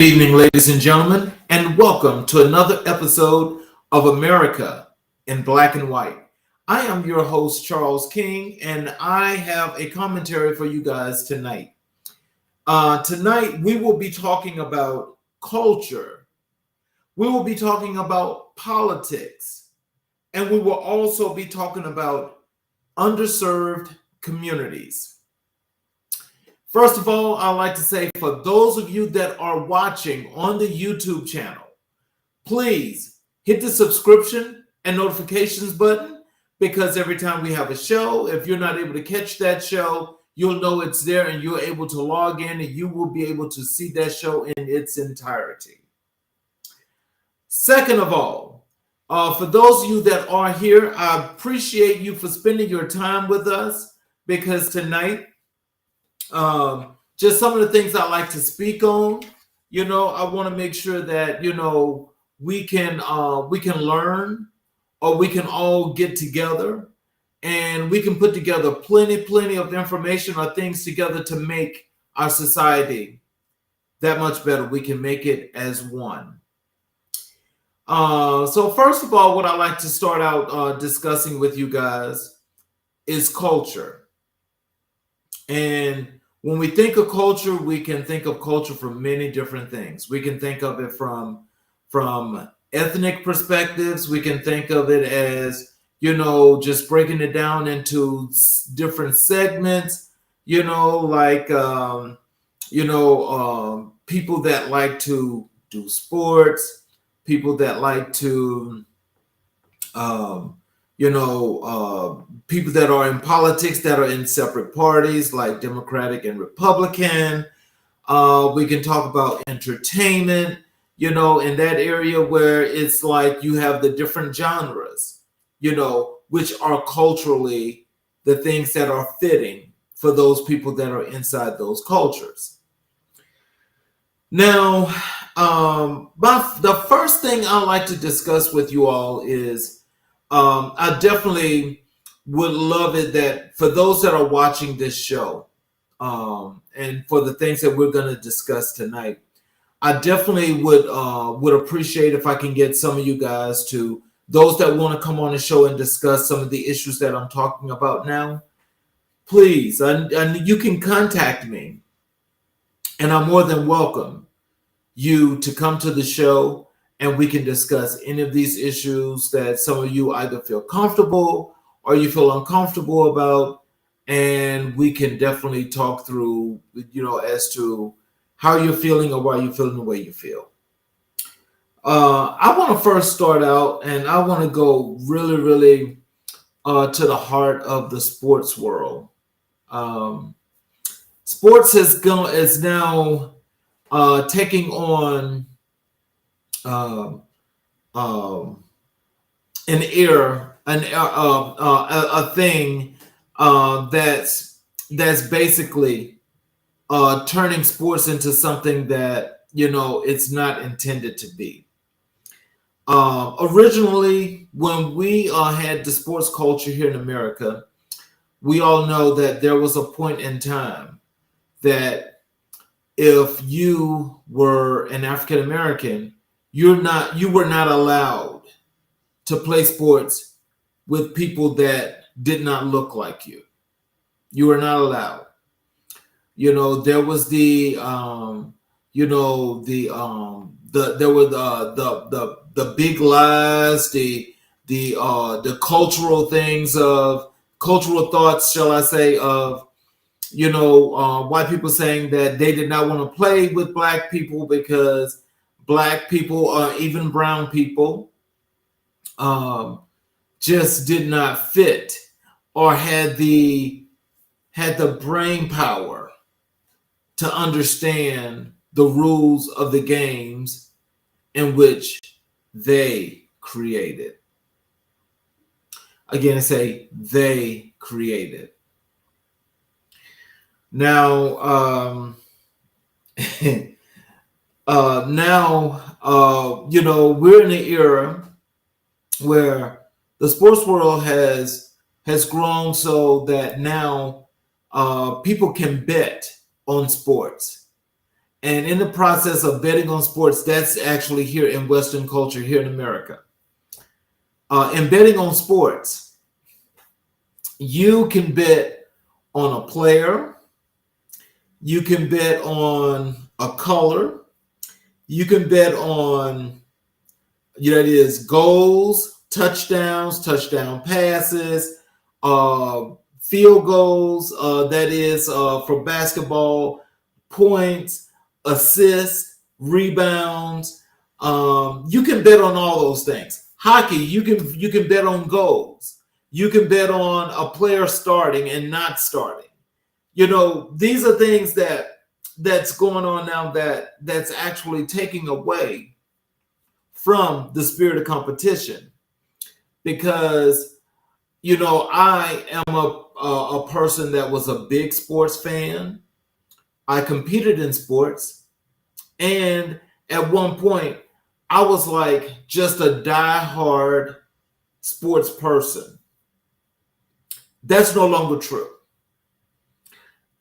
Good evening, ladies and gentlemen, and welcome to another episode of America in Black and White. I am your host, Charles King, and I have a commentary for you guys tonight. Tonight, we will be talking about culture, we will be talking about politics, and we will also be talking about underserved communities. First of all, I'd like to say for those of you that are watching on the YouTube channel, please hit the subscription and notifications button because every time we have a show, if you're not able to catch that show, you'll know it's there and you're able to log in and you will be able to see that show in its entirety. Second of all, for those of you that are here, I appreciate you for spending your time with us because tonight, just some of the things I like to speak on. I want to make sure that we can learn, or we can all get together, and we can put together plenty of information or things together to make our society that much better. We can make it as one. So first of all, what I like to start out discussing with you guys is culture. And when we think of culture, we can think of culture from many different things. We can think of it from ethnic perspectives. We can think of it as, just breaking it down into different segments, like, people that like to do sports, people that like to, people that are in politics that are in separate parties like Democratic and Republican. We can talk about entertainment, in that area where it's like you have the different genres, which are culturally the things that are fitting for those people that are inside those cultures. Now, the first thing I like to discuss with you all is I definitely would love it that for those that are watching this show, and for the things that we're going to discuss tonight, I definitely would appreciate if I can get some of you guys to, those that want to come on the show and discuss some of the issues that I'm talking about now, please, and you can contact me, and I'm more than welcome you to come to the show and we can discuss any of these issues that some of you either feel comfortable or you feel uncomfortable about, and we can definitely talk through, as to how you're feeling or why you're feeling the way you feel. I want to first start out, and I want to go really to the heart of the sports world. Sports is now taking on a thing that's basically turning sports into something that it's not intended to be. Originally, when we had the sports culture here in America, we all know that there was a point in time that if you were an African American, you were not allowed to play sports with people that did not look like you. You were not allowed. There was the big lies, the cultural things of cultural thoughts, shall I say, of white people saying that they did not want to play with black people because black people or even brown people just did not fit or had the brain power to understand the rules of the games in which they created. Again, I say they created. Now, we're in an era where the sports world has grown so that now people can bet on sports, And in the process of betting on sports, that's actually here in Western culture, here in America. In betting on sports, you can bet on a player, you can bet on a color, you can bet on, that is, goals, touchdowns, touchdown passes, field goals, that is, for basketball, points, assists, rebounds. You can bet on all those things. Hockey, you can bet on goals. You can bet on a player starting and not starting. These are things that's going on now that's actually taking away from the spirit of competition, because I am a person that was a big sports fan. I competed in sports, and at one point I was like just a diehard sports person. That's no longer true.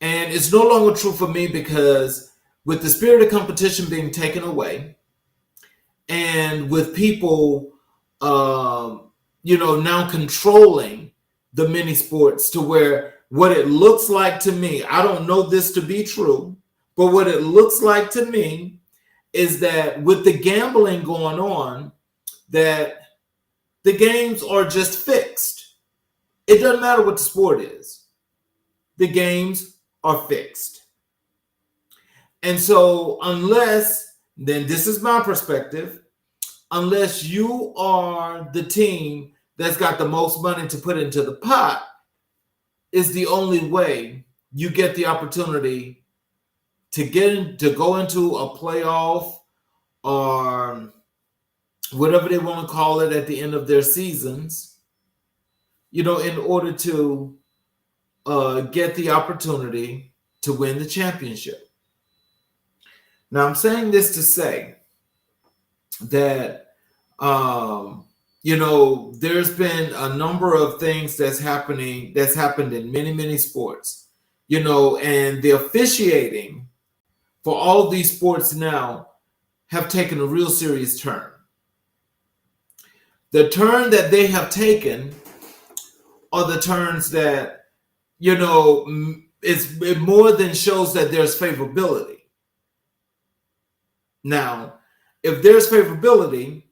And it's no longer true for me because with the spirit of competition being taken away, and with people, now controlling the mini sports to where what it looks like to me, I don't know this to be true, but what it looks like to me is that with the gambling going on, that the games are just fixed. It doesn't matter what the sport is. The games are fixed. And so then this is my perspective, unless you are the team that's got the most money to put into the pot, is the only way you get the opportunity to go into a playoff or whatever they want to call it at the end of their seasons, in order to get the opportunity to win the championship. Now, I'm saying this to say that, there's been a number of things that's happened in many, many sports, and the officiating for all these sports now have taken a real serious turn. The turn that they have taken are the turns that, it more than shows that there's favorability. Now, if there's favorability,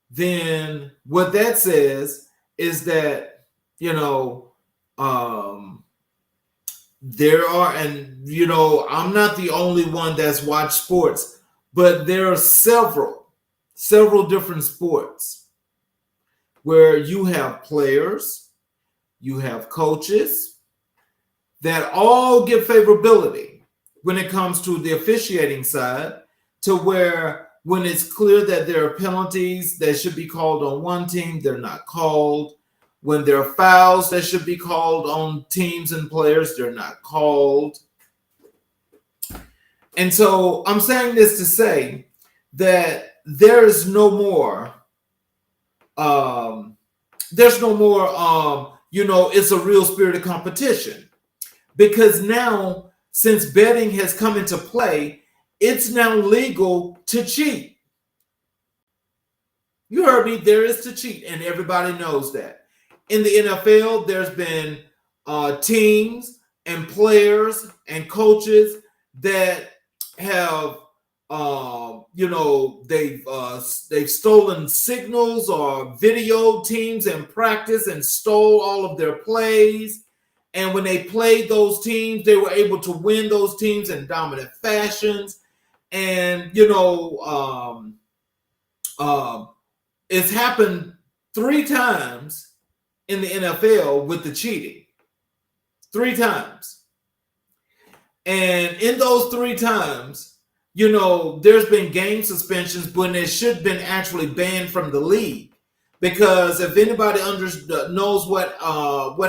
then what that says is that, there are, and, I'm not the only one that's watched sports, but there are several different sports where you have players, you have coaches that all get favorability when it comes to the officiating side, to where when it's clear that there are penalties that should be called on one team, they're not called. When there are fouls that should be called on teams and players, they're not called. And so I'm saying this to say that there is no more, it's a real spirit of competition. Because now, since betting has come into play, it's now legal to cheat. You heard me, there is to cheat, and everybody knows that. In the NFL, there's been teams and players and coaches that have, they've stolen signals or video teams in practice and stole all of their plays. And when they played those teams, they were able to win those teams in dominant fashions. And, it's happened 3 times in the NFL with the cheating. 3 times. And in those 3 times, there's been game suspensions when it should have been actually banned from the league. Because if anybody knows what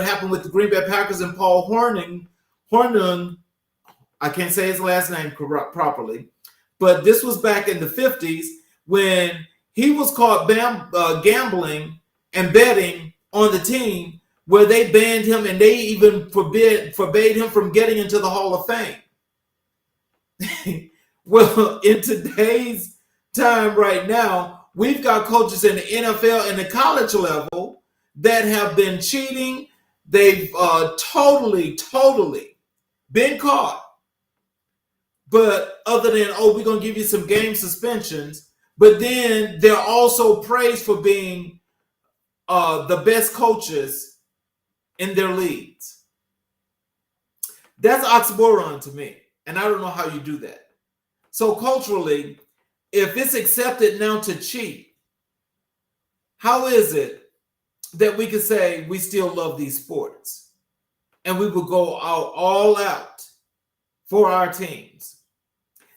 happened with the Green Bay Packers and Paul Hornung, I can't say his last name properly, but this was back in the 50s when he was caught gambling and betting on the team, where they banned him and they even forbade him from getting into the Hall of Fame. Well, in today's time right now, we've got coaches in the NFL and the college level that have been cheating. They've totally been caught. But other than, oh, we're going to give you some game suspensions, but then they're also praised for being the best coaches in their leagues. That's oxymoron to me. And I don't know how you do that. So culturally, if it's accepted now to cheat, how is it that we can say we still love these sports and we will go out all out for our teams?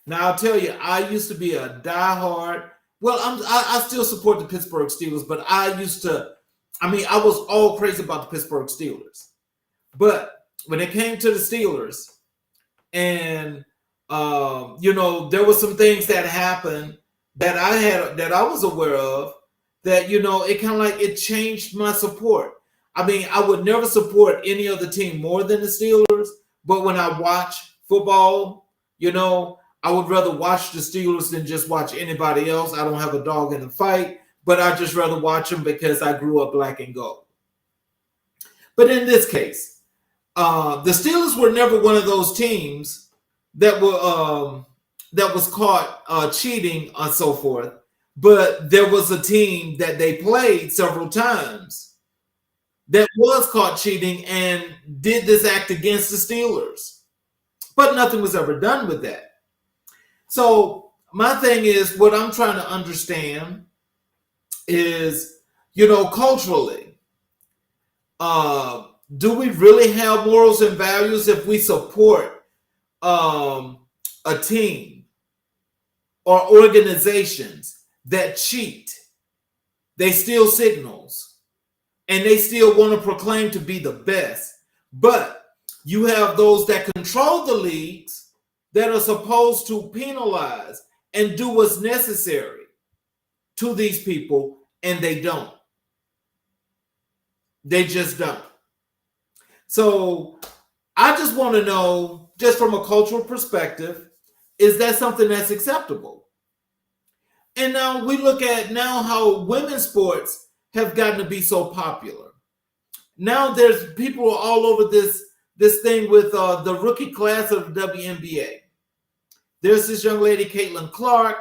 Now, I'll tell you, I used to be a diehard. Well, I still support the Pittsburgh Steelers, but I was all crazy about the Pittsburgh Steelers. But when it came to the Steelers, and there were some things that happened that I was aware of that, it kind of like it changed my support. I mean, I would never support any other team more than the Steelers, but when I watch football, I would rather watch the Steelers than just watch anybody else. I don't have a dog in the fight, but I just rather watch them because I grew up black and gold. But in this case, the Steelers were never one of those teams that was caught cheating and so forth. But there was a team that they played several times that was caught cheating and did this act against the Steelers. But nothing was ever done with that. So my thing is, what I'm trying to understand is, culturally, do we really have morals and values if we support a team or organizations that cheat? They steal signals and they still want to proclaim to be the best. But you have those that control the leagues that are supposed to penalize and do what's necessary to these people, and they don't. They just don't. So I just want to know, just from a cultural perspective, is that something that's acceptable? And now we look at now how women's sports have gotten to be so popular. Now there's people all over this thing with the rookie class of the WNBA. There's this young lady, Caitlin Clark.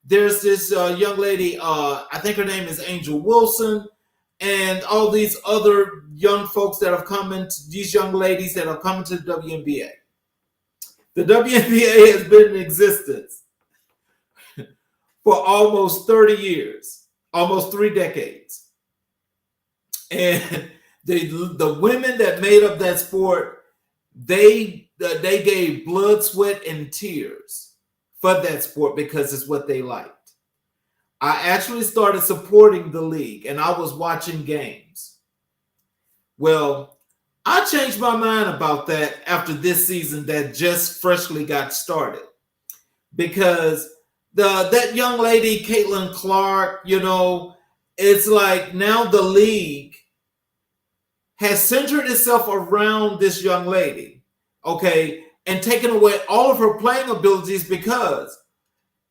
There's this young lady, I think her name is Angel Wilson, and all these other young folks that have come into, these young ladies that have come into the WNBA. The WNBA has been in existence for almost 30 years, almost 3 decades. And the women that made up that sport, they gave blood, sweat, and tears for that sport because it's what they liked. I actually started supporting the league and I was watching games. Well, I changed my mind about that after this season that just freshly got started, because that young lady, Caitlin Clark, it's like now the league has centered itself around this young lady, okay, and taken away all of her playing abilities, because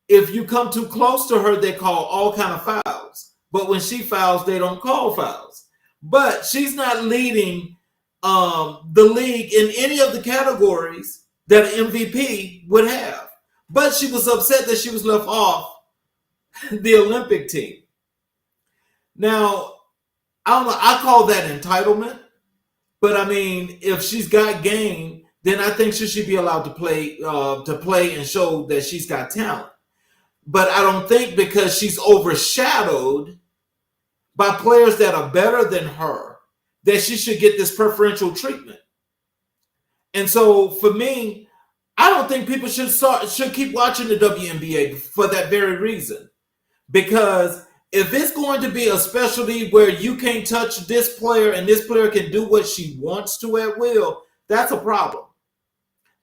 if you come too close to her, they call all kind of fouls. But when she fouls, they don't call fouls. But she's not leading the league in any of the categories that an MVP would have. But she was upset that she was left off the Olympic team. Now, I don't know, I call that entitlement. But I mean, if she's got game, then I think she should be allowed to play and show that she's got talent. But I don't think because she's overshadowed by players that are better than her that she should get this preferential treatment. And so for me, I don't think people should keep watching the WNBA for that very reason. Because if it's going to be a specialty where you can't touch this player and this player can do what she wants to at will, that's a problem.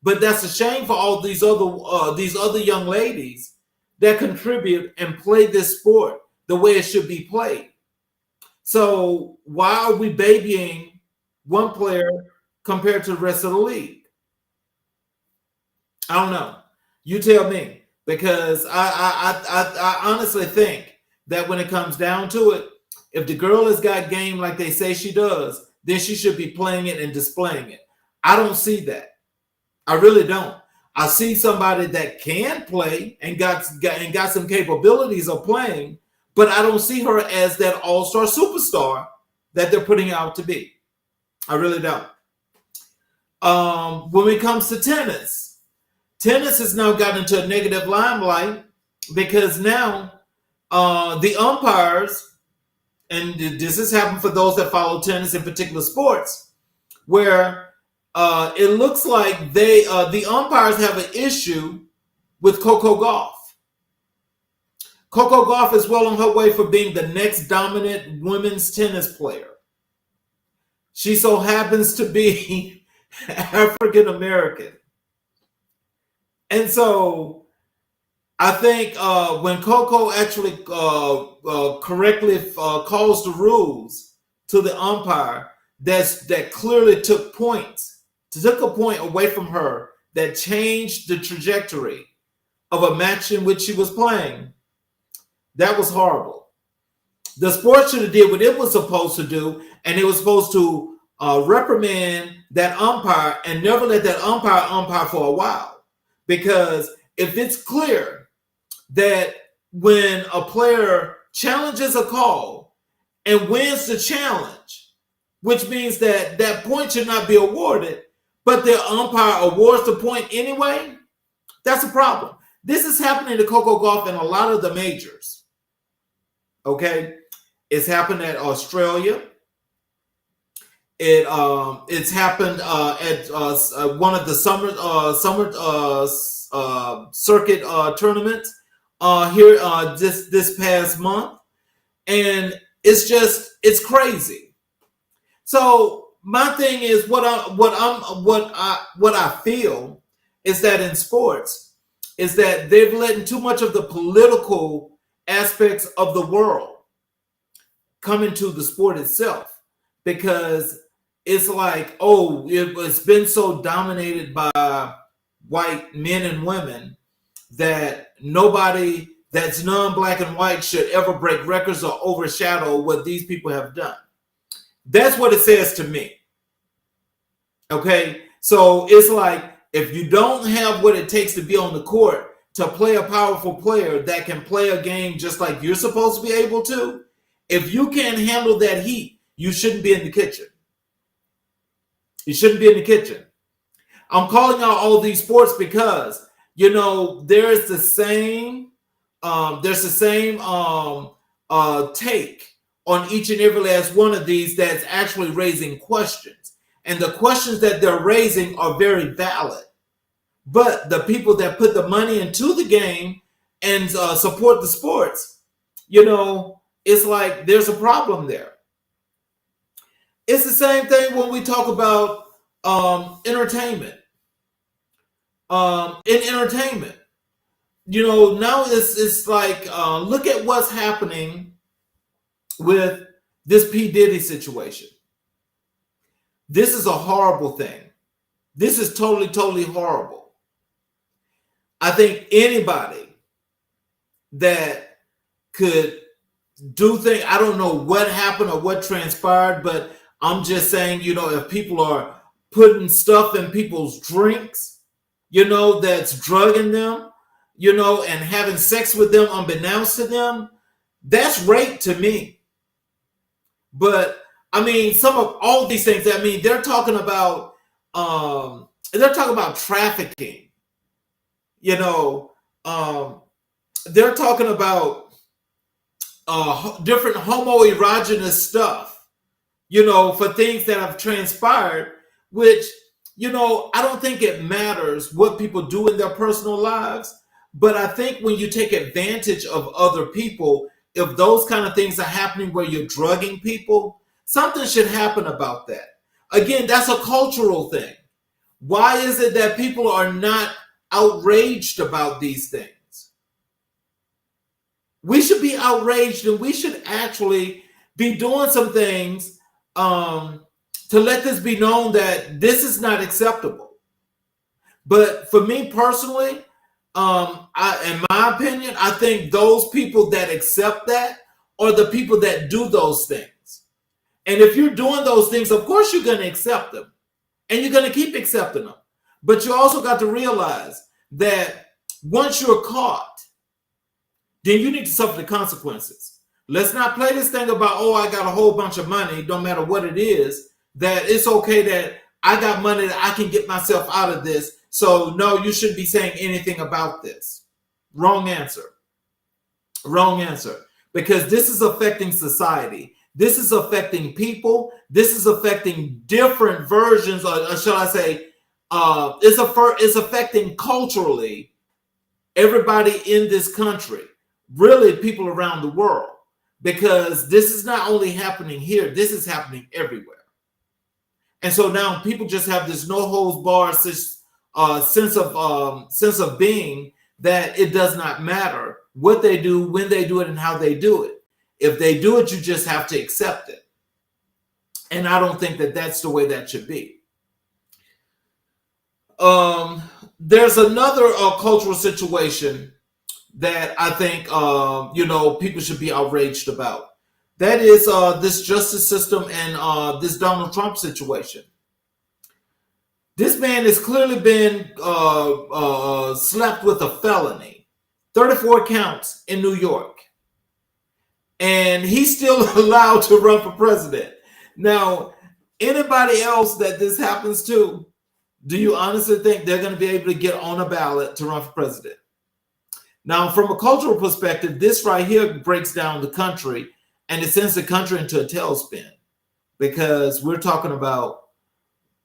But that's a shame for all these other young ladies that contribute and play this sport the way it should be played. So why are we babying one player compared to the rest of the league? I don't know. You tell me. because I honestly think that when it comes down to it, if the girl has got game like they say she does, then she should be playing it and displaying it. I don't see that. I really don't. I see somebody that can play and got some capabilities of playing, but I don't see her as that all-star superstar that they're putting out to be. I really don't. When it comes to tennis has now gotten into a negative limelight because now the umpires, and this has happened for those that follow tennis in particular sports, where it looks like the umpires have an issue with Coco Gauff. Coco Gauff is well on her way for being the next dominant women's tennis player. She so happens to be African American. And so I think when Coco actually correctly calls the rules to the umpire, that clearly took a point away from her that changed the trajectory of a match in which she was playing. That was horrible. The sport should have did what it was supposed to do, and it was supposed to reprimand that umpire and never let that umpire for a while. Because if it's clear that when a player challenges a call and wins the challenge, which means that that point should not be awarded, but the umpire awards the point anyway, that's a problem. This is happening to Coco Gauff in a lot of the majors. Okay, it's happened at Australia. It's happened at one of the summer circuit tournaments here this past month, and it's crazy. So my thing is what I feel is that in sports is that they've let in too much of the political aspects of the world come into the sport itself, because it's like, oh, it's been so dominated by white men and women that nobody that's non-black and white should ever break records or overshadow what these people have done. That's what it says to me. Okay, so it's like, if you don't have what it takes to be on the court to play a powerful player that can play a game just like you're supposed to be able to, if you can't handle that heat, you shouldn't be in the kitchen. You shouldn't be in the kitchen. I'm calling out all these sports because, there's the same take on each and every last one of these that's actually raising questions. And the questions that they're raising are very valid. But the people that put the money into the game and support the sports, it's like there's a problem there. It's the same thing when we talk about entertainment. In entertainment, now it's like, look at what's happening with this P. Diddy situation. This is a horrible thing. This is totally, totally horrible. I think anybody that could do things, I don't know what happened or what transpired, but I'm just saying, if people are putting stuff in people's drinks, that's drugging them, and having sex with them unbeknownst to them, that's rape to me. But I mean, some of all these things, they're talking about trafficking. They're talking about different homoerogenous stuff, for things that have transpired, which, I don't think it matters what people do in their personal lives. But I think when you take advantage of other people, if those kind of things are happening where you're drugging people, something should happen about that. Again, that's a cultural thing. Why is it that people are not outraged about these things? We should be outraged, and we should actually be doing some things to let this be known that this is not acceptable. But for me personally, In my opinion, I think those people that accept that are the people that do those things. And if you're doing those things, of course you're going to accept them, and you're going to keep accepting them. But you also got to realize that once you're caught, then you need to suffer the consequences. Let's not play this thing about, oh, I got a whole bunch of money, no matter what it is, that it's okay that I got money that I can get myself out of this. So no, you shouldn't be saying anything about this. Wrong answer. Wrong answer. Because this is affecting society. This is affecting people. This is affecting different versions, or shall I say, it's affecting culturally everybody in this country, really people around the world, because this is not only happening here, this is happening everywhere. And so now people just have this no holds barred sense of being, that it does not matter what they do, when they do it, and how they do it. If they do it, you just have to accept it. And I don't think that that's the way that should be. There's another cultural situation that I think people should be outraged about. That is this justice system and this Donald Trump situation. This man has clearly been slapped with a felony, 34 counts in New York, and he's still allowed to run for president. Now, anybody else that this happens to, do you honestly think they're going to be able to get on a ballot to run for president? Now, from a cultural perspective, this right here breaks down the country, and it sends the country into a tailspin, because we're talking about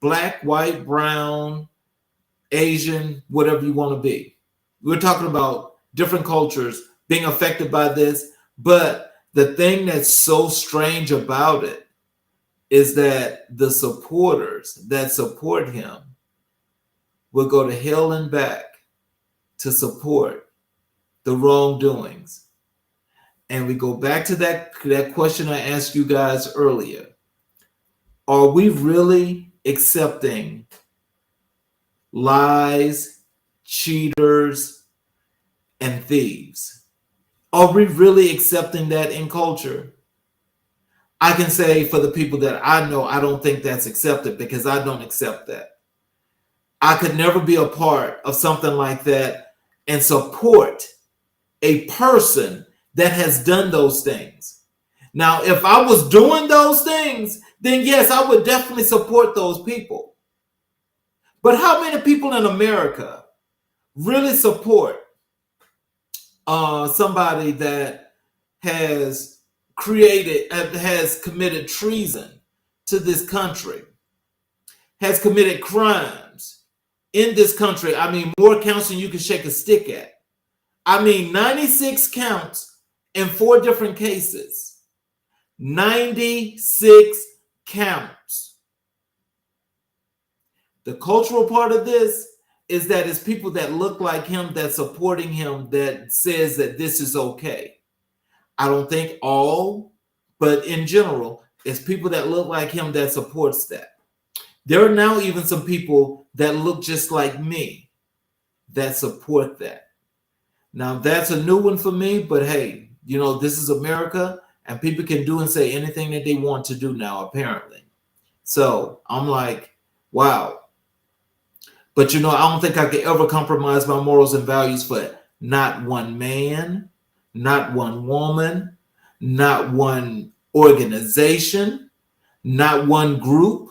black, white, brown, Asian, whatever you want to be. We're talking about different cultures being affected by this. But the thing that's so strange about it is that the supporters that support him will go to hell and back to support the wrongdoings. And we go back to that question I asked you guys earlier. Are we really accepting lies, cheaters, and thieves? Are we really accepting that in culture? I can say for the people that I know, I don't think that's accepted, because I don't accept that. I could never be a part of something like that and support a person that has done those things. Now, if I was doing those things, then yes, I would definitely support those people. But how many people in America really support somebody that has committed treason to this country, has committed crimes in this country? I mean, more counts than you can shake a stick at. I mean, 96 counts in 4 different cases. 96 counts. The cultural part of this is that it's people that look like him, that's supporting him, that says that this is okay. I don't think all, but in general, it's people that look like him that supports that. There are now even some people that look just like me that support that. Now, that's a new one for me, but hey, this is America, and people can do and say anything that they want to do now, apparently. So I'm like, wow. But I don't think I could ever compromise my morals and values for not one man, not one woman, not one organization, not one group,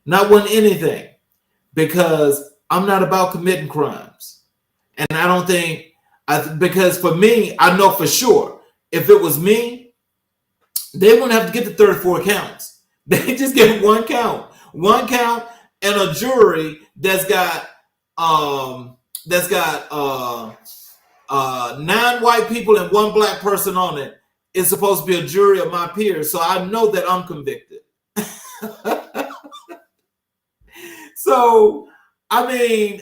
not one anything, because I'm not about committing crimes. And I don't think, because for me, I know for sure, if it was me, they wouldn't have to get the 34 counts. They just get one count, and a jury that's got 9 white people and 1 black person on it. It's supposed to be a jury of my peers, so I know that I'm convicted. So, I mean,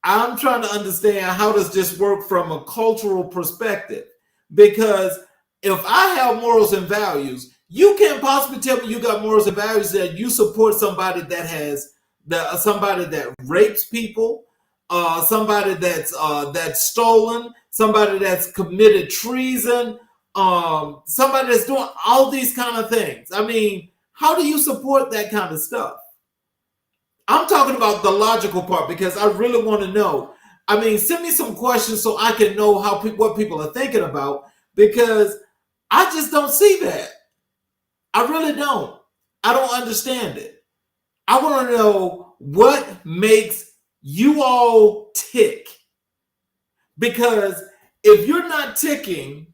I'm trying to understand, how does this work from a cultural perspective? Because if I have morals and values, you can't possibly tell me you got morals and values that you support somebody that has somebody that rapes people, somebody that's stolen, somebody that's committed treason, somebody that's doing all these kind of things. I mean, how do you support that kind of stuff? I'm talking about the logical part because I really want to know. I mean, send me some questions so I can know what people are thinking about, because I just don't see that. I really don't. I don't understand it. I want to know what makes you all tick. Because if you're not ticking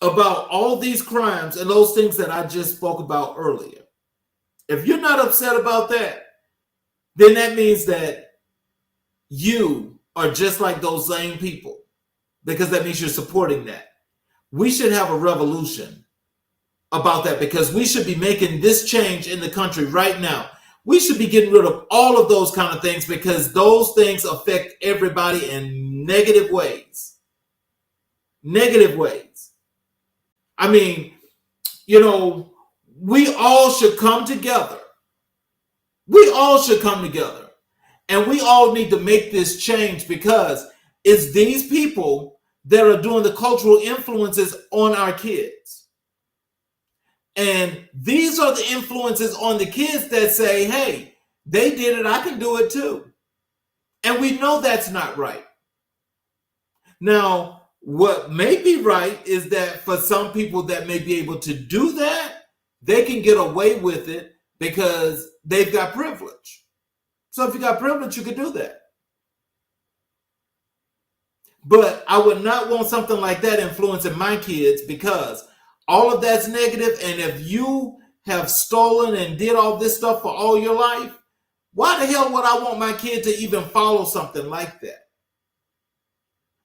about all these crimes and those things that I just spoke about earlier, if you're not upset about that, then that means that you are just like those same people, because that means you're supporting that. We should have a revolution about that, because we should be making this change in the country right now. We should be getting rid of all of those kind of things, because those things affect everybody in negative ways. Negative ways. I mean, we all should come together. We all should come together. And we all need to make this change, because it's these people that are doing the cultural influences on our kids. And these are the influences on the kids that say, hey, they did it, I can do it too. And we know that's not right. Now, what may be right is that for some people that may be able to do that, they can get away with it because they've got privilege. So if you got privilege, you can do that. But I would not want something like that influencing my kids, because all of that's negative. And if you have stolen and did all this stuff for all your life, why the hell would I want my kid to even follow something like that?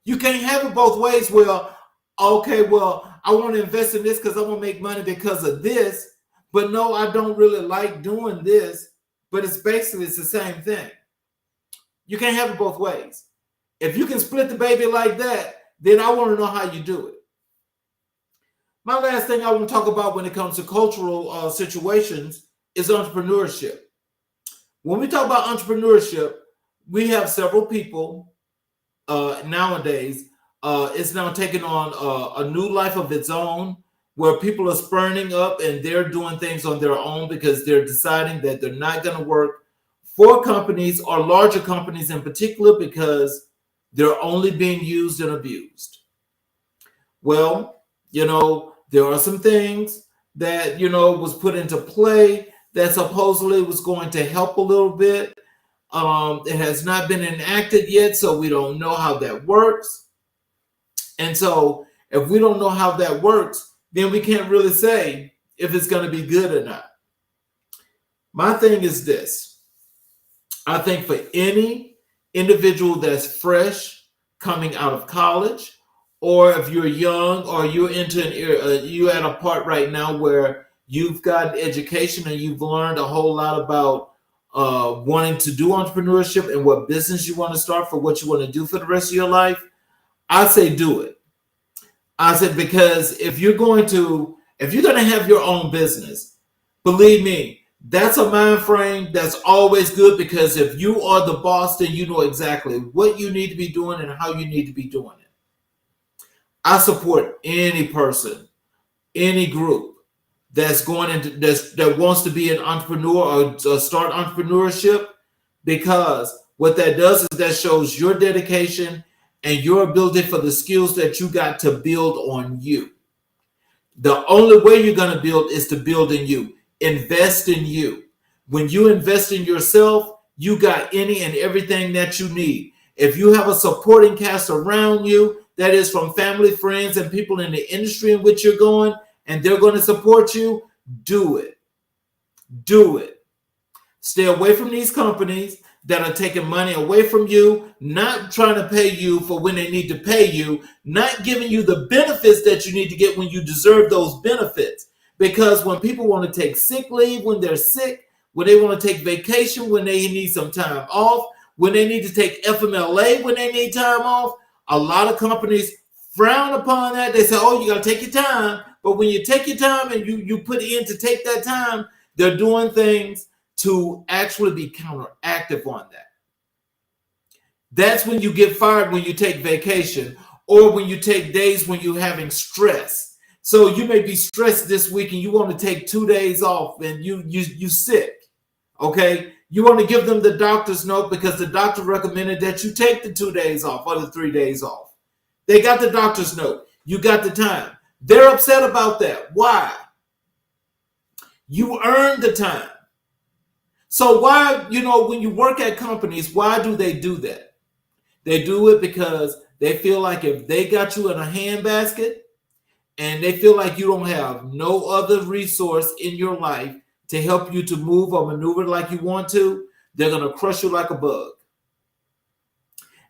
You can't have it both ways. Well, okay, well, I want to invest in this because I want to make money because of this. But no, I don't really like doing this. But it's the same thing. You can't have it both ways. If you can split the baby like that, then I want to know how you do it. My last thing I want to talk about when it comes to cultural situations is entrepreneurship. When we talk about entrepreneurship, we have several people nowadays. It's now taking on a new life of its own, where people are spurning up and they're doing things on their own because they're deciding that they're not going to work for companies, or larger companies in particular, because they're only being used and abused. Well, there are some things that, was put into play that supposedly was going to help a little bit. It has not been enacted yet, so we don't know how that works. And so if we don't know how that works, then we can't really say if it's going to be good or not. My thing is this. I think for any individual that's fresh coming out of college, or if you're young, or you're you're at a part right now where you've got education and you've learned a whole lot about wanting to do entrepreneurship and what business you want to start for what you want to do for the rest of your life, I say do it. I said, because if you're going to have your own business, believe me, that's a mind frame that's always good, because if you are the boss, then you know exactly what you need to be doing and how you need to be doing it. I support any person, any group that's going into that wants to be an entrepreneur or start entrepreneurship, because what that does is that shows your dedication and your ability for the skills that you got to build on you. The only way you're going to build is to build in you. Invest in you. When you invest in yourself, you got any and everything that you need. If you have a supporting cast around you, that is from family, friends, and people in the industry in which you're going, and they're going to support you, do it. Do it. Stay away from these companies that are taking money away from you, not trying to pay you for when they need to pay you, not giving you the benefits that you need to get when you deserve those benefits. Because when people want to take sick leave when they're sick, when they want to take vacation when they need some time off, when they need to take FMLA when they need time off, a lot of companies frown upon that. They say, oh, you got to take your time. But when you take your time and you put in to take that time, they're doing things to actually be counteractive on that. That's when you get fired, when you take vacation, or when you take days when you're having stress. So you may be stressed this week and you want to take 2 days off and you sick. Okay. You want to give them the doctor's note because the doctor recommended that you take the 2 days off or the 3 days off. They got the doctor's note. You got the time. They're upset about that. Why? You earned the time. So why, when you work at companies, why do they do that? They do it because they feel like if they got you in a handbasket and they feel like you don't have no other resource in your life to help you to move or maneuver like you want to, they're going to crush you like a bug.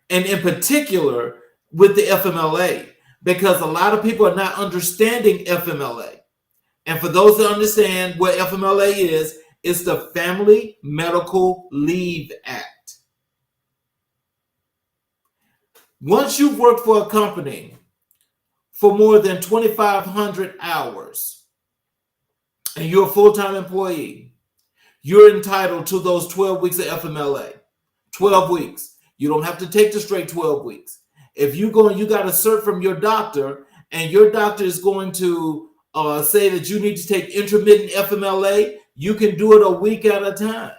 And in particular with the FMLA, because a lot of people are not understanding FMLA. And for those that understand what FMLA is, it's the Family Medical Leave Act. Once you've worked for a company for more than 2,500 hours and you're a full-time employee, you're entitled to those 12 weeks of FMLA. 12 weeks. You don't have to take the straight 12 weeks. If you go and you got a cert from your doctor and your doctor is going to say that you need to take intermittent FMLA, you can do it a week at a time.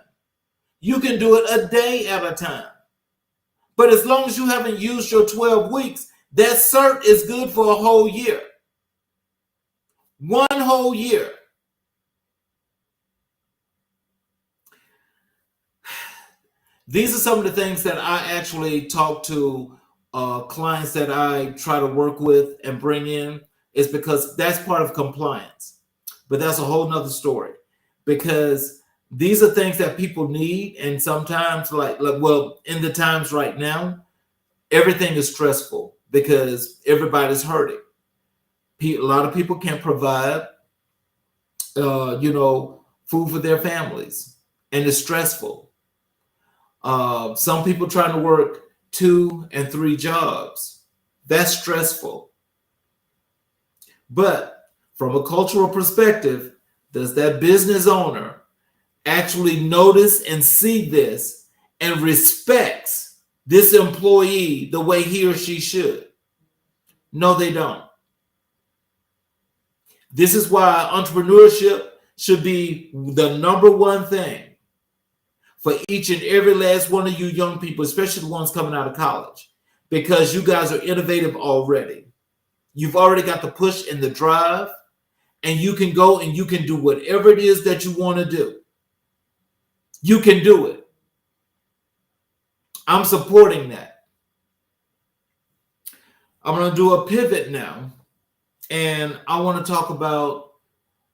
You can do it a day at a time. But as long as you haven't used your 12 weeks, that cert is good for a whole year. 1 whole year. These are some of the things that I actually talk to clients that I try to work with and bring in, is because that's part of compliance. But that's a whole nother story, because these are things that people need. And sometimes in the times right now, everything is stressful because everybody's hurting. A lot of people can't provide, food for their families, and it's stressful. Some people trying to work 2 and 3 jobs. That's stressful. But from a cultural perspective, does that business owner actually notice and see this and respects this employee the way he or she should? No, they don't. This is why entrepreneurship should be the number one thing for each and every last one of you young people, especially the ones coming out of college, because you guys are innovative already. You've already got the push and the drive, and you can go and you can do whatever it is that you want to do. You can do it. I'm supporting that. I'm going to do a pivot now, and I want to talk about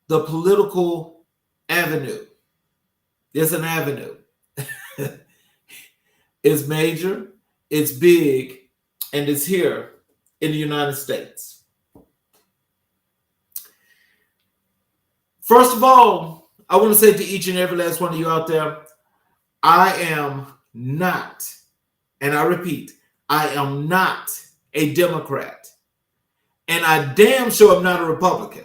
the political avenue. There's an avenue. It's major, it's big, and it's here in the United States. First of all, I want to say to each and every last one of you out there, I am not, and I repeat, I am not a Democrat. And I damn sure am not a Republican.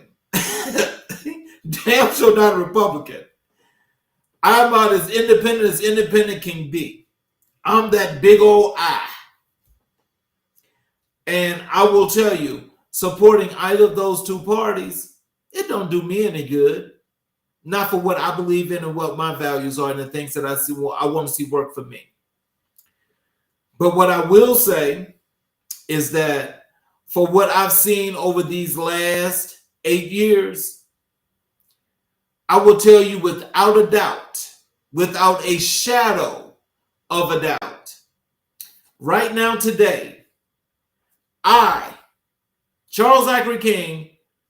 Damn sure not a Republican. I'm about as independent can be. I'm that big old I. And I will tell you, supporting either of those two parties, it don't do me any good. Not for what I believe in and what my values are and the things that I want to see work for me. But what I will say is that for what I've seen over these last 8 years, I will tell you without a doubt, without a shadow of a doubt, right now today, I, Charles Zachary King,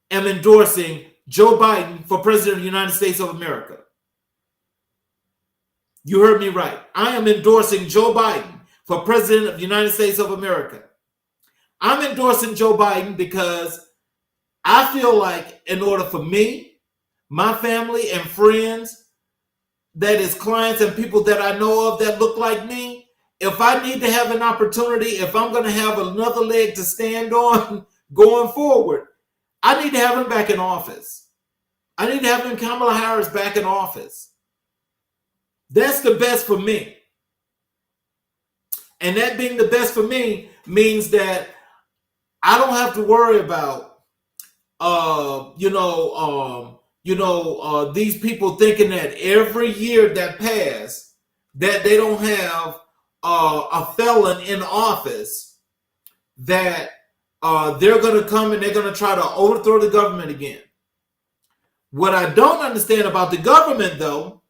am endorsing Joe Biden for President of the United States of America. You heard me right. I am endorsing Joe Biden for President of the United States of America. I'm endorsing Joe Biden because I feel like in order for me, my family and friends, that is clients and people that I know of that look like me, if I need to have an opportunity, if I'm going to have another leg to stand on going forward, I need to have him back in office. I need to have him, Kamala Harris, back in office. That's the best for me. And that being the best for me means that I don't have to worry about these people thinking that every year that pass that they don't have a felon in office, that they're going to come and they're going to try to overthrow the government again. What I don't understand about the government, though,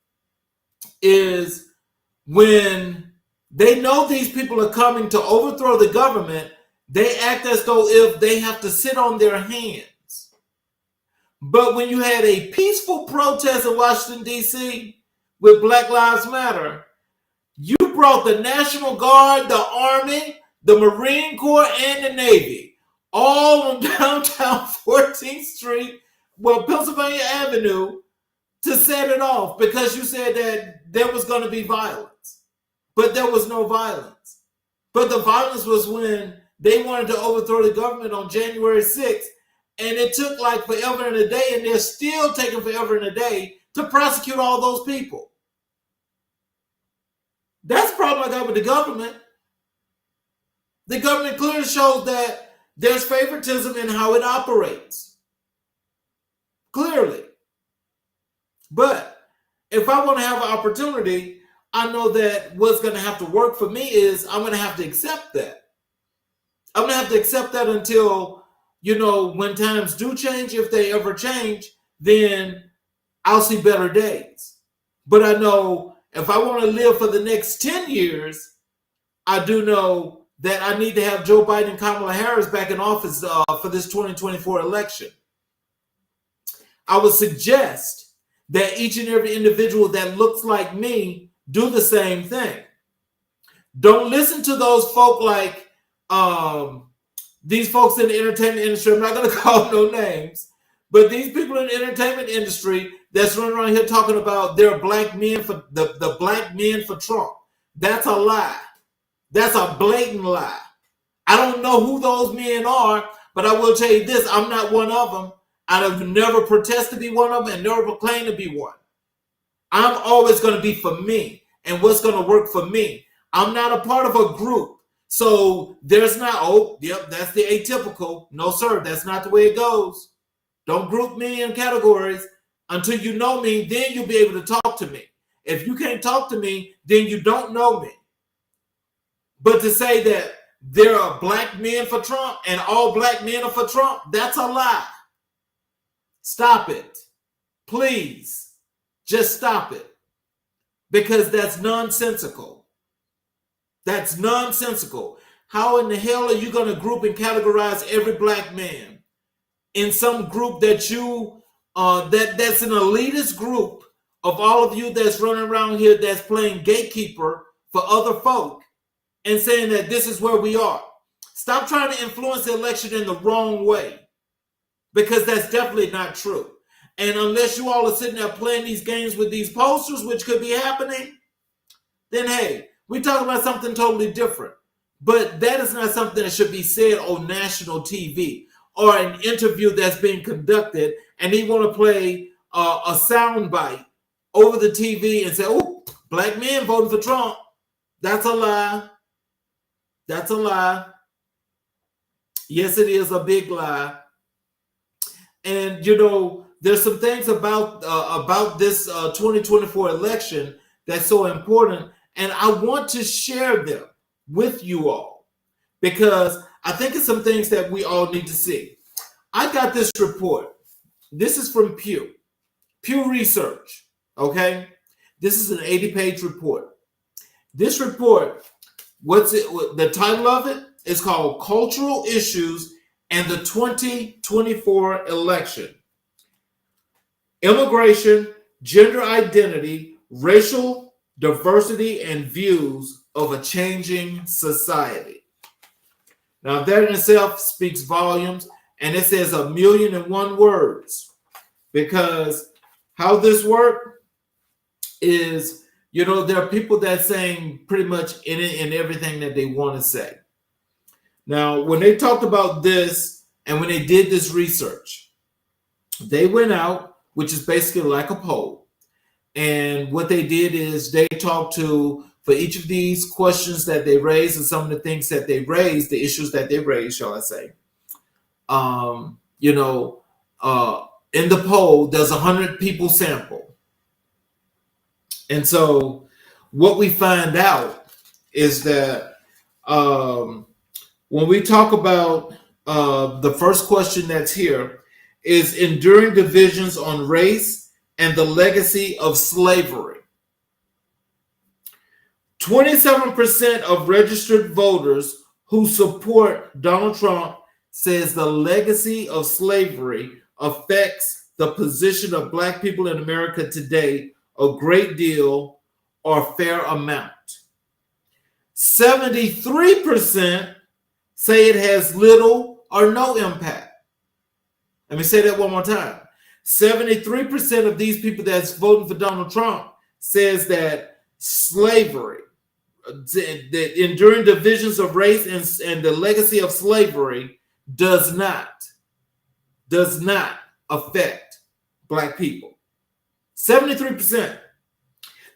is when they know these people are coming to overthrow the government, they act as though if they have to sit on their hands. But when you had a peaceful protest in Washington, D.C. with Black Lives Matter, you brought the National Guard, the Army, the Marine Corps, and the Navy all on downtown 14th Street, Pennsylvania Avenue, to set it off because you said that there was going to be violence. But there was no violence. But the violence was when they wanted to overthrow the government on January 6th. And it took like forever and a day, and they're still taking forever and a day to prosecute all those people. That's the problem I got with the government. The government clearly shows that there's favoritism in how it operates. Clearly. But if I want to have an opportunity, I know that what's going to have to work for me is I'm going to have to accept that. I'm going to have to accept that until, when times do change, if they ever change, then I'll see better days. But I know if I want to live for the next 10 years, I do know that I need to have Joe Biden and Kamala Harris back in office for this 2024 election. I would suggest that each and every individual that looks like me do the same thing. Don't listen to those folk like these folks in the entertainment industry. I'm not going to call no names, but these people in the entertainment industry that's running around here talking about they're black men for the black men for Trump. That's a lie. That's a blatant lie. I don't know who those men are, but I will tell you this: I'm not one of them. I've never protested to be one of them and never proclaimed to be one. I'm always going to be for me and what's going to work for me. I'm not a part of a group. So there's not, that's the atypical. No, sir, that's not the way it goes. Don't group me in categories. Until you know me, then you'll be able to talk to me. If you can't talk to me, then you don't know me. But to say that there are black men for Trump and all black men are for Trump, that's a lie. Stop it. Please, just stop it. Because that's nonsensical. That's nonsensical. How in the hell are you going to group and categorize every black man in some group that you that's an elitist group of all of you that's running around here that's playing gatekeeper for other folk and saying that this is where we are? Stop trying to influence the election in the wrong way, because that's definitely not true. And unless you all are sitting there playing these games with these posters, which could be happening, then hey, we talk about something totally different. But that is not something that should be said on national TV or an interview that's being conducted, and they want to play a sound bite over the TV and say, oh, black men voting for Trump. That's a lie. That's a lie. Yes, it is a big lie. And, there's some things about this 2024 election that's so important, and I want to share them with you all because I think it's some things that we all need to see. I got this report. This is from Pew Research, okay? This is an 80-page report. This report, the title of it is called Cultural Issues and the 2024 Election. Immigration, gender identity, racial diversity, and views of a changing society. Now, that in itself speaks volumes, and it says 1,000,001 words, because how this works is, there are people that saying pretty much any and everything that they want to say. Now, when they talked about this and when they did this research, they went out, which is basically like a poll. And what they did is they talked to for each of these questions that they raise and some of the things that they raise, the issues that they raise, shall I say, you know, in the poll, there's 100 people sample. And so what we find out is that when we talk about the first question that's here is enduring divisions on race and the legacy of slavery. 27% of registered voters who support Donald Trump says the legacy of slavery affects the position of Black people in America today a great deal or fair amount. 73% say it has little or no impact. Let me say that one more time. 73% of these people that's voting for Donald Trump says that slavery, the enduring divisions of race and the legacy of slavery does not affect Black people. 73%.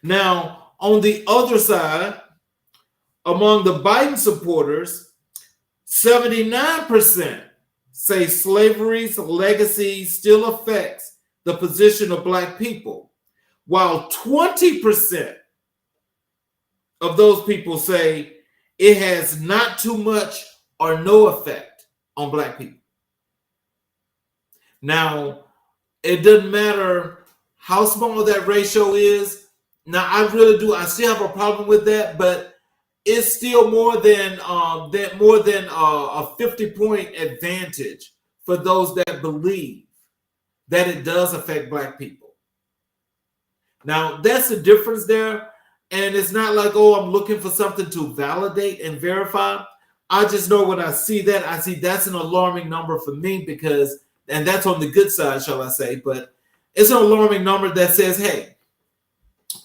Now, on the other side, among the Biden supporters, 79% say slavery's legacy still affects the position of Black people, while 20% of those people say it has not too much or no effect on Black people. Now, it doesn't matter how small that ratio is. Now, I still have a problem with that, but it's still more than a 50-point advantage for those that believe that it does affect Black people. Now, that's the difference there. And it's not like, oh, I'm looking for something to validate and verify. I just know when I see that, I see that's an alarming number for me because, and that's on the good side, shall I say, but it's an alarming number that says, hey,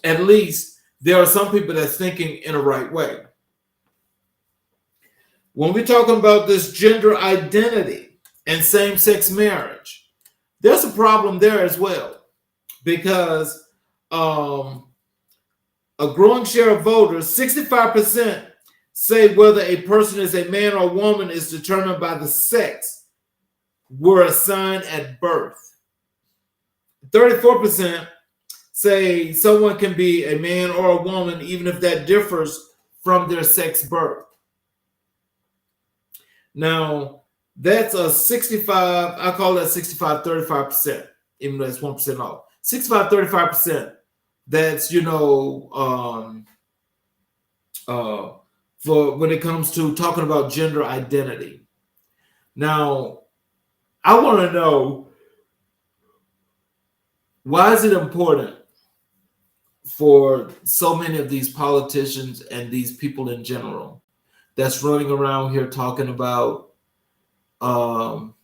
at least there are some people that's thinking in a right way. When we're talking about this gender identity and same-sex marriage, there's a problem there as well because a growing share of voters, 65%, say whether a person is a man or woman is determined by the sex were assigned at birth. 34% say someone can be a man or a woman even if that differs from their sex birth. Now, that's a 65, I call that 65, 35%, even though that's 1% off. 65, 35%, that's, for when it comes to talking about gender identity. Now, I want to know, why is it important for so many of these politicians and these people in general that's running around here talking about, no,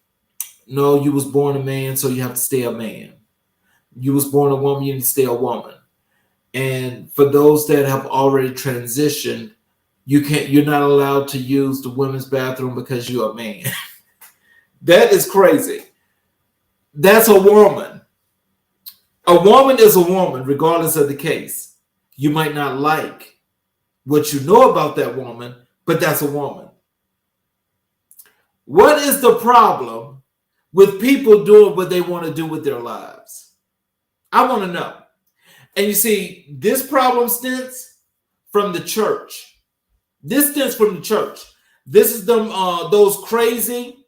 you was born a man, so you have to stay a man. You was born a woman, you need to stay a woman. And for those that have already transitioned, you're not allowed to use the women's bathroom because you're a man. That is crazy. That's a woman. A woman is a woman, regardless of the case. You might not like what you know about that woman, but that's a woman. What is the problem with people doing what they want to do with their lives? I want to know. And you see, this problem stems from the church. This stems from the church. This is them, those crazy,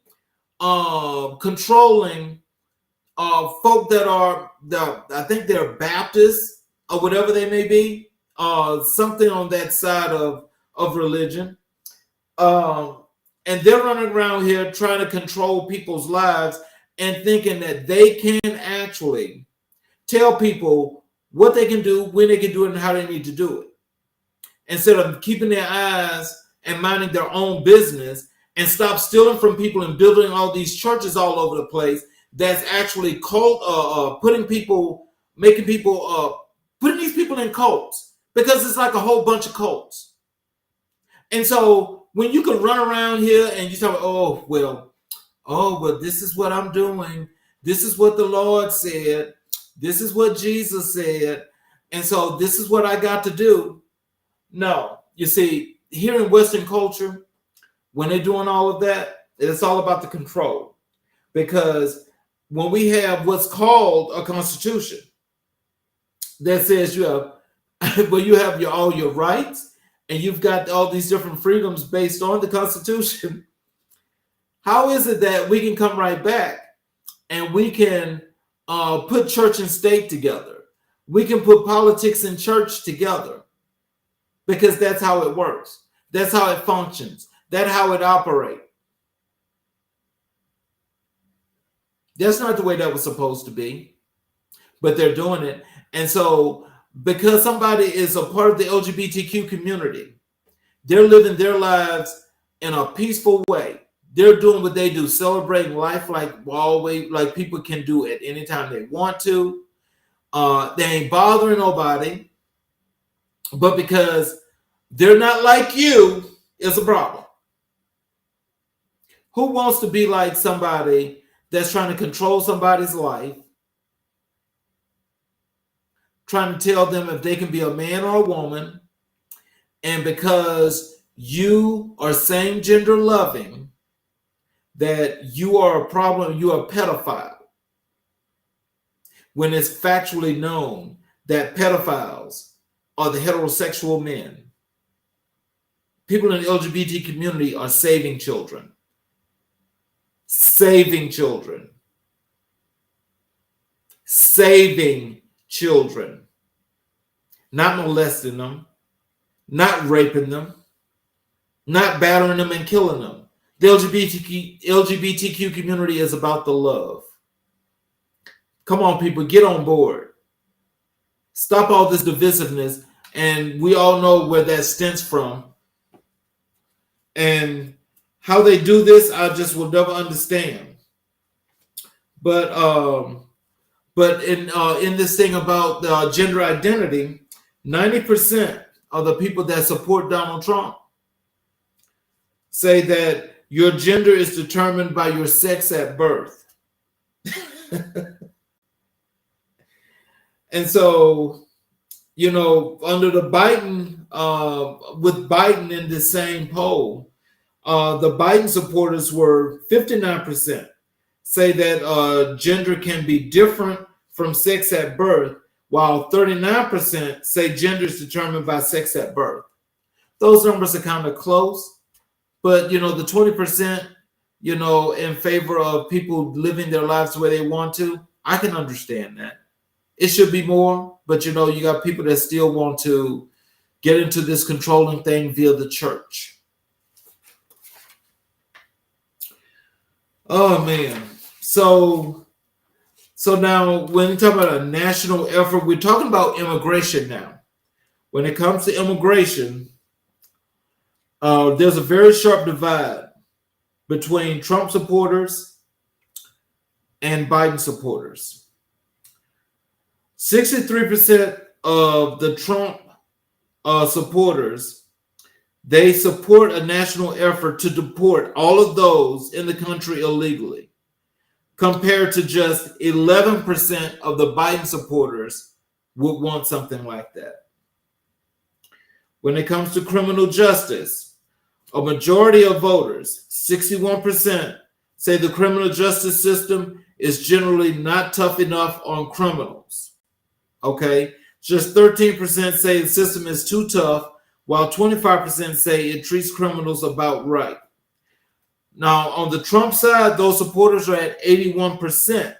controlling folk that are, I think they're Baptists or whatever they may be, something on that side of religion. And they're running around here trying to control people's lives and thinking that they can actually tell people what they can do, when they can do it, and how they need to do it. Instead of keeping their eyes and minding their own business and stop stealing from people and building all these churches all over the place that's actually putting these people in cults, because it's like a whole bunch of cults. And so when you can run around here and you talk, oh, well, this is what I'm doing. This is what the Lord said. This is what Jesus said. And so this is what I got to do. No, you see, here in Western culture, when they're doing all of that, it's all about the control. Because when we have what's called a constitution that says you have, well, you have all your rights, and you've got all these different freedoms based on the Constitution. How is it that we can come right back and we can put church and state together? We can put politics and church together because that's how it works. That's how it functions. That's how it operates. That's not the way that was supposed to be, but they're doing it. And so, because somebody is a part of the LGBTQ community, they're living their lives in a peaceful way. They're doing what they do, celebrating life like always, like people can do it anytime they want to. They ain't bothering nobody, but because they're not like you, it's a problem. Who wants to be like somebody that's trying to control somebody's life, trying to tell them if they can be a man or a woman, and because you are same gender loving, that you are a problem, you are a pedophile, when it's factually known that pedophiles are the heterosexual men. People in the LGBT community are saving children. Saving children. Saving children. Not molesting them. Not raping them. Not battering them and killing them. The LGBTQ community is about the love. Come on, people, get on board. Stop all this divisiveness, and we all know where that stems from. And how they do this, I just will never understand. But in this thing about gender identity, 90% of the people that support Donald Trump say that your gender is determined by your sex at birth. And so, you know, under the Biden, with Biden in the same poll, the Biden supporters were 59% say that gender can be different from sex at birth, while 39% say gender is determined by sex at birth. Those numbers are kind of close, but, you know, the 20%, you know, in favor of people living their lives the way they want to, I can understand that. It should be more, but, you know, you got people that still want to get into this controlling thing via the church. Oh, man. So now when we talk about a national effort, we're talking about immigration now. When it comes to immigration, there's a very sharp divide between Trump supporters and Biden supporters. 63% of the Trump supporters, they support a national effort to deport all of those in the country illegally, compared to just 11% of the Biden supporters would want something like that. When it comes to criminal justice, a majority of voters, 61%, say the criminal justice system is generally not tough enough on criminals. Okay, just 13% say the system is too tough, while 25% say it treats criminals about right. Now, on the Trump side, those supporters are at 81%.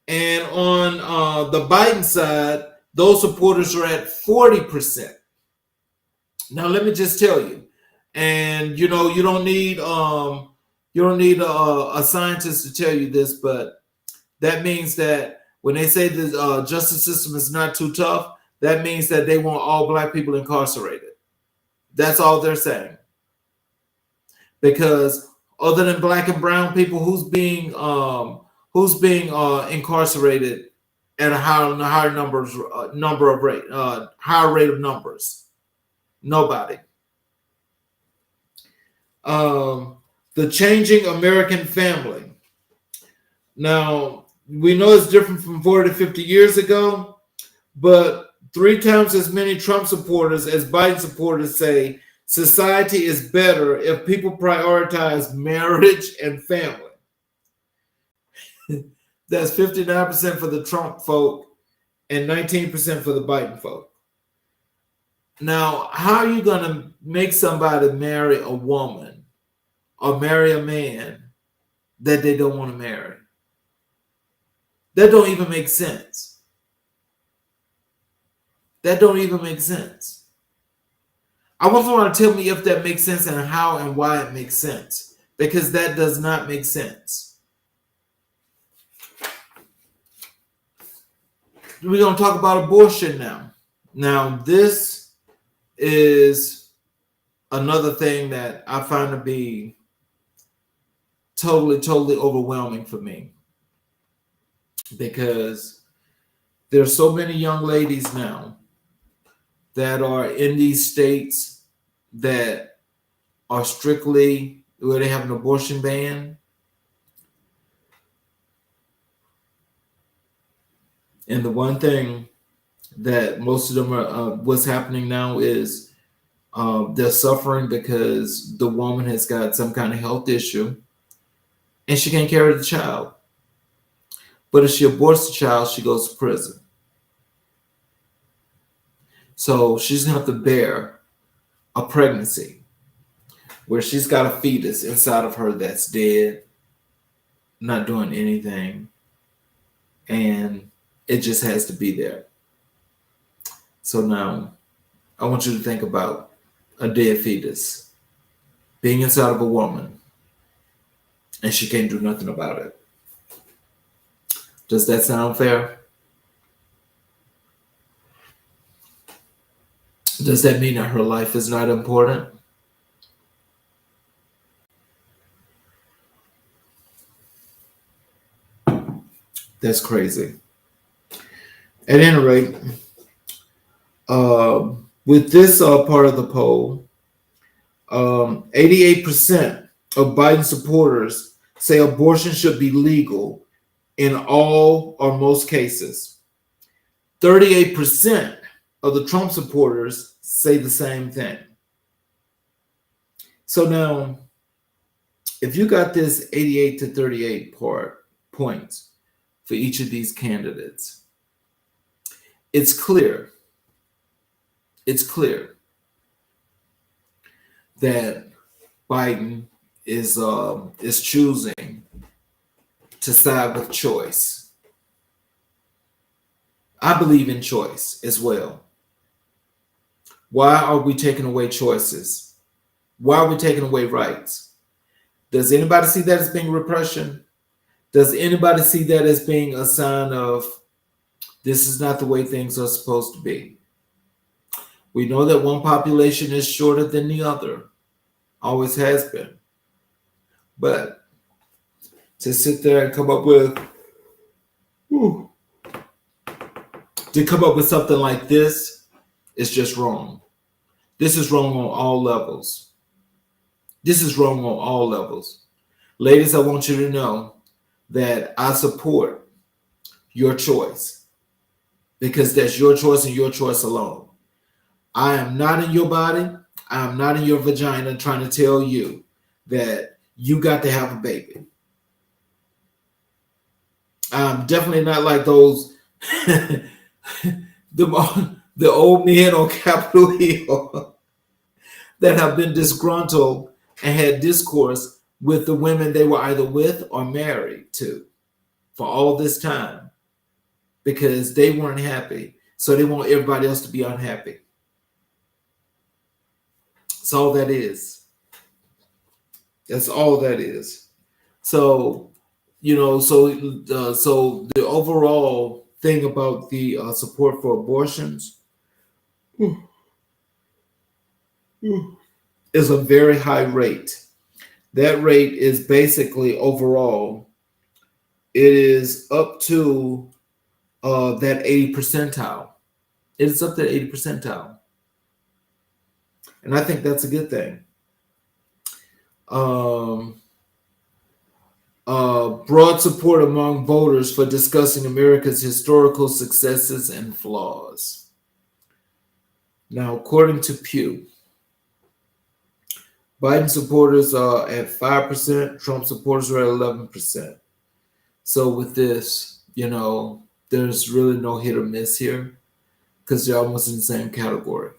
And on the Biden side, those supporters are at 40%. Now, let me just tell you, and you know, you don't need a scientist to tell you this, but that means that when they say the justice system is not too tough, that means that they want all black people incarcerated. That's all they're saying. Because other than black and brown people, who's being incarcerated at a higher rate of numbers? Nobody. The changing American family. Now, we know it's different from 40 to 50 years ago, but 3 times as many Trump supporters as Biden supporters say society is better if people prioritize marriage and family. That's 59% for the Trump folk and 19% for the Biden folk. Now, how are you going to make somebody marry a woman or marry a man that they don't want to marry? That don't even make sense. That don't even make sense. I want someone to tell me if that makes sense and how and why it makes sense, because that does not make sense. We're going to talk about abortion now. Now, this is another thing that I find to be totally overwhelming for me, because there's so many young ladies now that are in these states that are strictly where they have an abortion ban. And the one thing that most of them are, what's happening now is they're suffering because the woman has got some kind of health issue and she can't carry the child. But if she aborts the child, she goes to prison. So she's going to have to bear a pregnancy where she's got a fetus inside of her that's dead, not doing anything, and it just has to be there. So now I want you to think about a dead fetus being inside of a woman and she can't do nothing about it. Does that sound fair? Does that mean that her life is not important? That's crazy. At any rate, with this part of the poll, 88% of Biden supporters say abortion should be legal in all or most cases. 38% of the Trump supporters say the same thing. So now, if you got this 88 to 38 points for each of these candidates, it's clear that Biden is choosing to side with choice. I believe in choice as well. Why are we taking away choices? Why are we taking away rights? Does anybody see that as being repression? Does anybody see that as being a sign of this is not the way things are supposed to be? We know that one population is shorter than the other. Always has been. But to sit there and come up with something like this is just wrong. This is wrong on all levels. This is wrong on all levels. Ladies, I want you to know that I support your choice, because that's your choice and your choice alone. I am not in your body. I am not in your vagina trying to tell you that you got to have a baby. I'm definitely not like those the old men on Capitol Hill that have been disgruntled and had discourse with the women they were either with or married to for all this time because they weren't happy. So they want everybody else to be unhappy. That's all that is. That's all that is. So, so the overall thing about the support for abortions is a very high rate. That rate is basically overall, it is up to that 80 percentile. It is up to the 80 percentile. And I think that's a good thing. Broad support among voters for discussing America's historical successes and flaws. Now, according to Pew, Biden supporters are at 5%, Trump supporters are at 11%. So with this, there's really no hit or miss here because they're almost in the same category.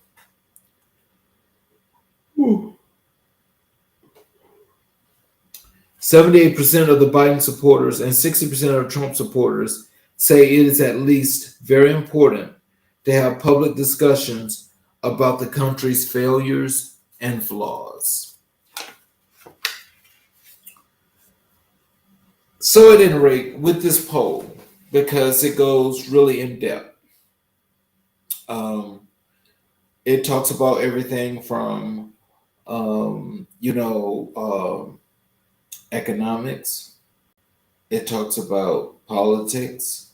Ooh. 78% of the Biden supporters and 60% of Trump supporters say it is at least very important to have public discussions about the country's failures and flaws. So at any rate, with this poll, because it goes really in depth, it talks about everything from, economics. It talks about politics,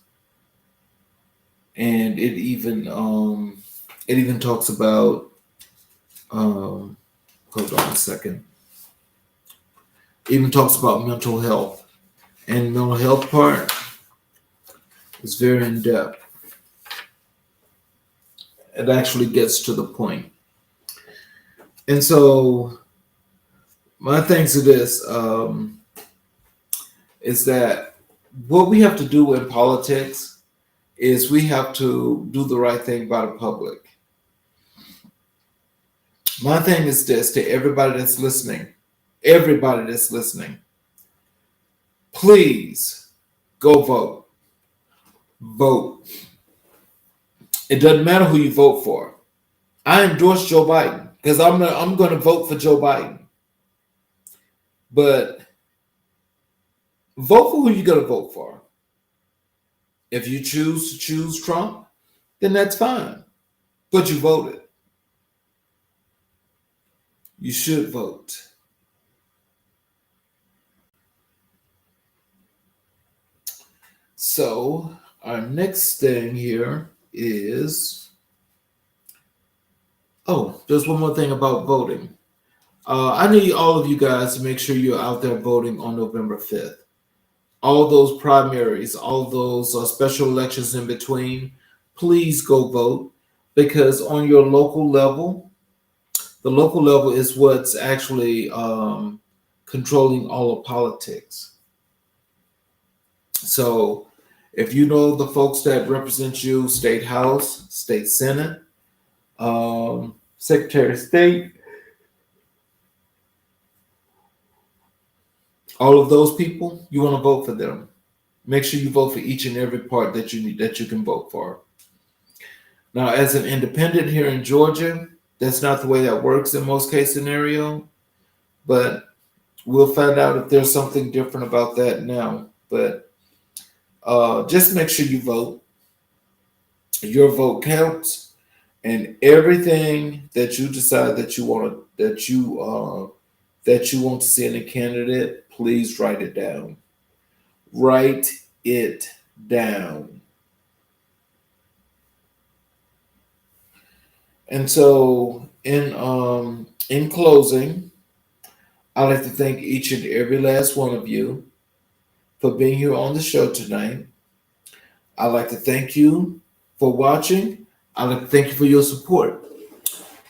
and it even talks about. Hold on a second. It even talks about mental health, and mental health part is very in depth. It actually gets to the point. And so, my thanks to this is that what we have to do in politics is we have to do the right thing by the public. My thing is this to everybody that's listening, please go vote. Vote. It doesn't matter who you vote for. I endorse Joe Biden because I'm going to vote for Joe Biden. But vote for who you're going to vote for. If you choose to choose Trump, then that's fine. But you voted. You should vote. So, our next thing here is... Oh, there's one more thing about voting. I need all of you guys to make sure you're out there voting on November 5th. All those primaries, all those special elections in between, please go vote because on your local level, the local level is what's actually controlling all of politics. So if you know the folks that represent you, State House, State Senate, Secretary of State, all of those people, you want to vote for them. Make sure you vote for each and every part that you need, that you can vote for. Now, as an independent here in Georgia, that's not the way that works in most case scenario, but we'll find out if there's something different about that now. But just make sure you vote. Your vote counts, and everything that you decide that you want to see in a candidate, please write it down. Write it down. And so, in closing, I'd like to thank each and every last one of you for being here on the show tonight. I'd like to thank you for watching. I'd like to thank you for your support.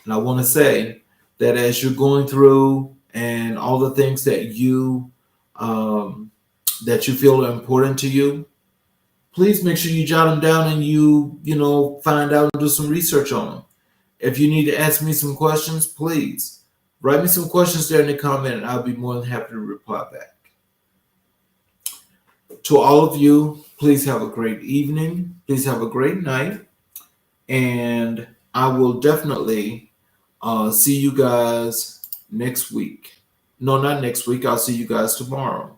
And I want to say that as you're going through and all the things that you feel are important to you, please make sure you jot them down and you find out and do some research on them. If you need to ask me some questions, please write me some questions there in the comment and I'll be more than happy to reply back. To all of you, please have a great evening. Please have a great night. And I will definitely see you guys next week. No, not next week. I'll see you guys tomorrow.